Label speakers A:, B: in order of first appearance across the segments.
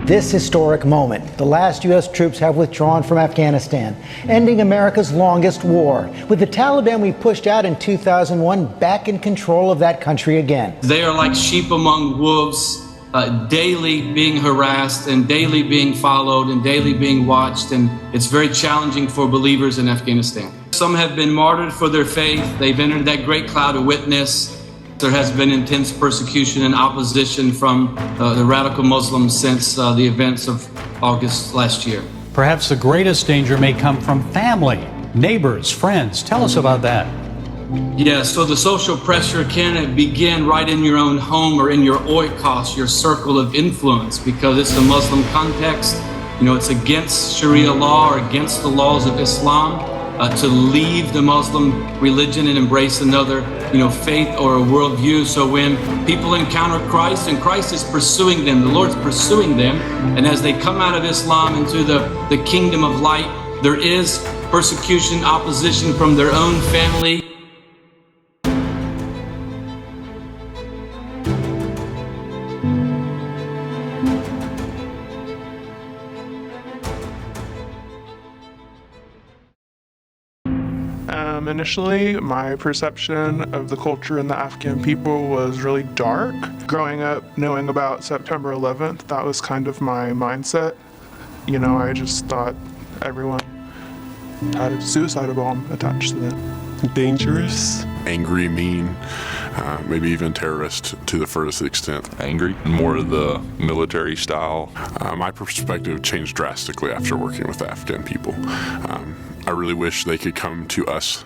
A: This historic moment, the last U.S. troops have withdrawn from Afghanistan, ending America's longest war. With the Taliban we pushed out in 2001 back in control of that country again.
B: They are like sheep among wolves, daily being harassed and daily being followed and daily being watched, and it's very challenging for believers in Afghanistan. Some have been martyred for their faith. They've entered that great cloud of witness. There has been intense persecution and opposition from the radical Muslims since the events of August last year.
C: Perhaps the greatest danger may come from family, neighbors, friends. Tell us about that.
B: Yeah, so the social pressure can begin right in your own home or in your oikos, your circle of influence, because it's a Muslim context. You know, it's against Sharia law or against the laws of Islam to leave the Muslim religion and embrace another, faith or a worldview. So when people encounter Christ and Christ is pursuing them, the Lord's pursuing them, and as they come out of Islam into the kingdom of light, there is persecution, opposition from their own family.
D: Initially, my perception of the culture and the Afghan people was really dark. Growing up, knowing about September 11th, that was kind of my mindset. I just thought everyone had a suicide bomb attached to them.
E: Dangerous.
F: Angry, mean, maybe even terrorist to the furthest extent.
G: Angry, more of the military style.
F: My perspective changed drastically after working with Afghan people. I really wish they could come to us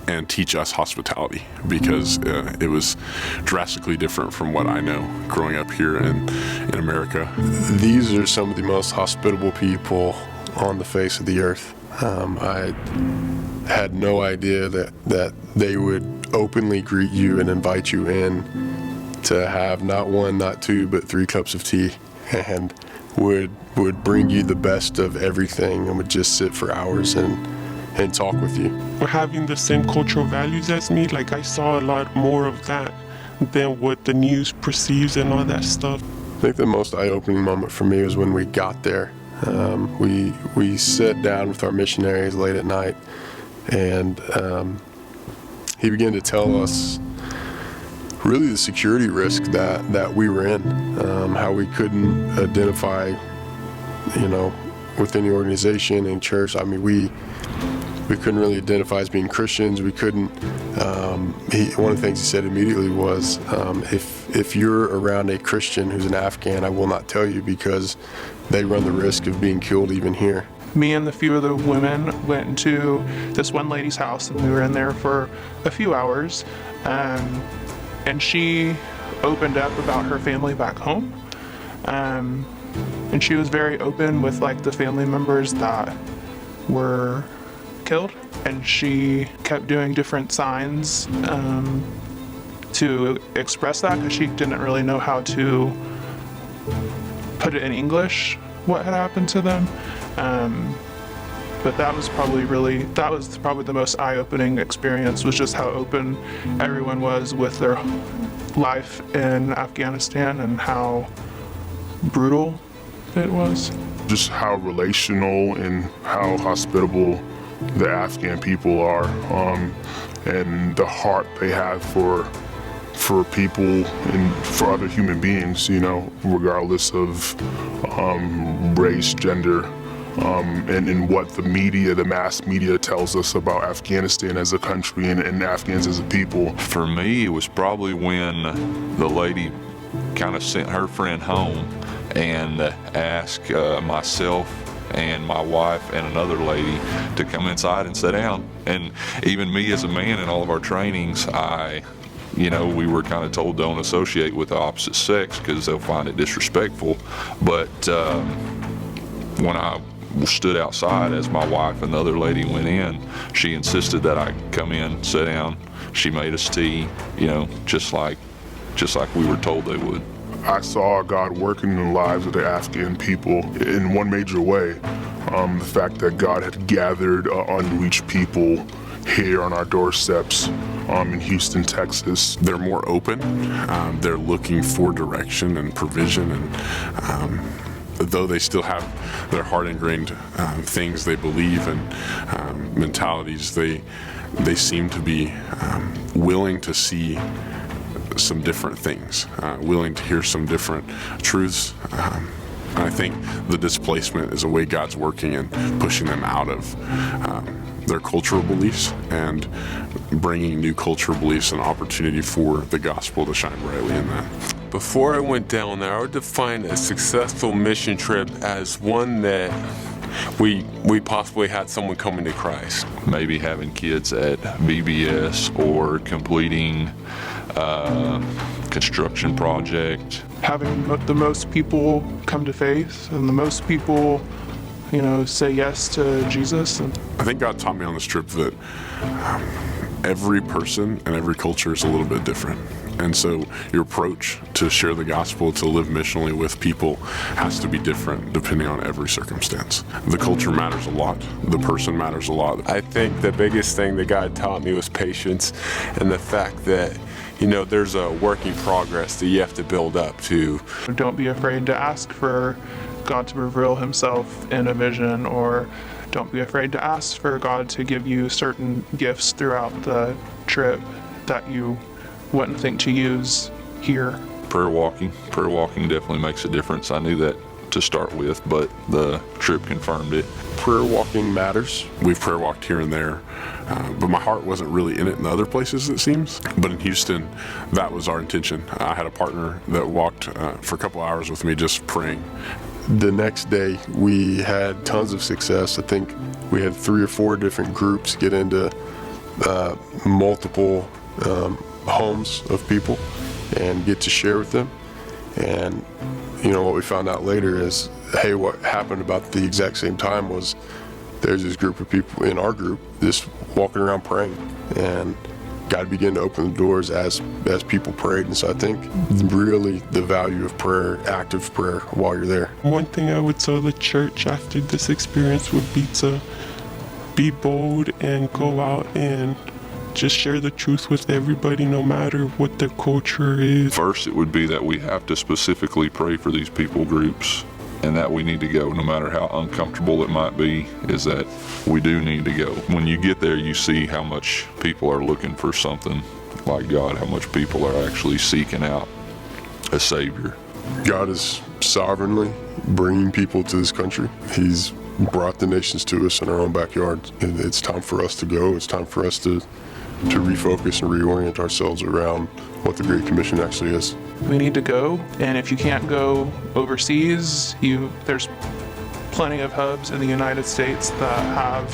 F: and teach us hospitality, because it was drastically different from what I know growing up here in America.
E: These are some of the most hospitable people on the face of the earth. I had no idea that they would openly greet you and invite you in to have not one, not two, but 3 cups of tea, and would bring you the best of everything and would just sit for hours and talk with you.
H: For having the same cultural values as me, I saw a lot more of that than what the news perceives and all that stuff.
E: I think the most eye-opening moment for me was when we got there. We sat down with our missionaries late at night, and he began to tell us really the security risk that we were in, how we couldn't identify, within the organization and church. I mean, we couldn't really identify as being Christians. We couldn't. One of the things he said immediately was, if you're around a Christian who's an Afghan, I will not tell you, because they run the risk of being killed even here.
D: Me and a few of the women went into this one lady's house, and we were in there for a few hours. And she opened up about her family back home. And she was very open with the family members that were killed. And she kept doing different signs to express that, because she didn't really know how to put it in English, what had happened to them. But that was probably the most eye-opening experience, was just how open everyone was with their life in Afghanistan and how brutal it was.
I: Just how relational and how hospitable the Afghan people are, and the heart they have for people and for other human beings, regardless of race, gender, and what the mass media tells us about Afghanistan as a country and Afghans as a people.
G: For me, it was probably when the lady kind of sent her friend home and asked myself and my wife and another lady to come inside and sit down. And even me as a man in all of our trainings, we were kind of told don't associate with the opposite sex because they'll find it disrespectful. But when I stood outside as my wife and the other lady went in, she insisted that I come in, sit down. She made us tea, just like we were told they would.
I: I saw God working in the lives of the Afghan people in one major way. The fact that God had gathered unreached people here on our doorsteps in Houston, Texas.
F: They're more open. They're looking for direction and provision, and though they still have their heart ingrained things they believe and mentalities, they seem to be willing to see some different things, willing to hear some different truths. I think the displacement is a way God's working and pushing them out of their cultural beliefs and bringing new cultural beliefs and opportunity for the gospel to shine brightly in that.
H: Before I went down there, I would define a successful mission trip as one that we possibly had someone coming to Christ.
G: Maybe having kids at VBS or completing a construction project.
D: Having the most people come to faith and the most people, say yes to Jesus.
F: I think God taught me on this trip that every person and every culture is a little bit different. And so your approach to share the gospel, to live missionally with people, has to be different depending on every circumstance. The culture matters a lot. The person matters a lot.
H: I think the biggest thing that God taught me was patience, and the fact that, there's a work in progress that you have to build up to.
D: Don't be afraid to ask for God to reveal himself in a vision, or don't be afraid to ask for God to give you certain gifts throughout the trip that you wouldn't think to use here.
G: Prayer walking definitely makes a difference. I knew that to start with, but the trip confirmed it.
E: Prayer walking matters.
F: We've prayer walked here and there, but my heart wasn't really in it in the other places, it seems. But in Houston, that was our intention. I had a partner that walked for a couple hours with me just praying.
E: The next day, we had tons of success. I think we had 3 or 4 different groups get into multiple homes of people and get to share with them. And what we found out later is, hey, what happened about the exact same time was there's this group of people in our group just walking around praying, and God began to open the doors as people prayed. And so I think really the value of prayer, active prayer while you're there.
H: One thing I would tell the church after this experience would be to be bold and go out and just share the truth with everybody, no matter what their culture is.
G: First, it would be that we have to specifically pray for these people groups, and that we need to go, no matter how uncomfortable it might be, is that we do need to go. When you get there, you see how much people are looking for something like God, how much people are actually seeking out a Savior.
E: God is sovereignly bringing people to this country. He's brought the nations to us in our own backyard. And it's time for us to go. It's time for us to refocus and reorient ourselves around what the Great Commission actually is.
D: We need to go, and if you can't go overseas, there's plenty of hubs in the United States that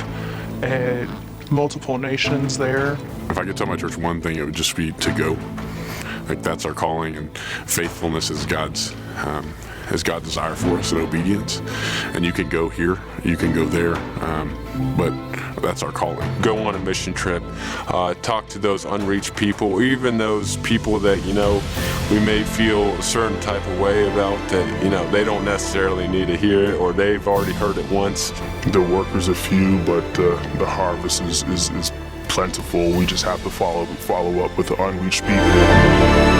D: have multiple nations there.
F: If I could tell my church one thing, it would just be to go. Like, that's our calling, and faithfulness is God's desire for us, and obedience. And you can go here, you can go there, but that's our calling.
H: Go on a mission trip, talk to those unreached people, or even those people that, we may feel a certain type of way about that, they don't necessarily need to hear it, or they've already heard it once.
I: The workers are few, but the harvest is plentiful. We just have to follow up with the unreached people.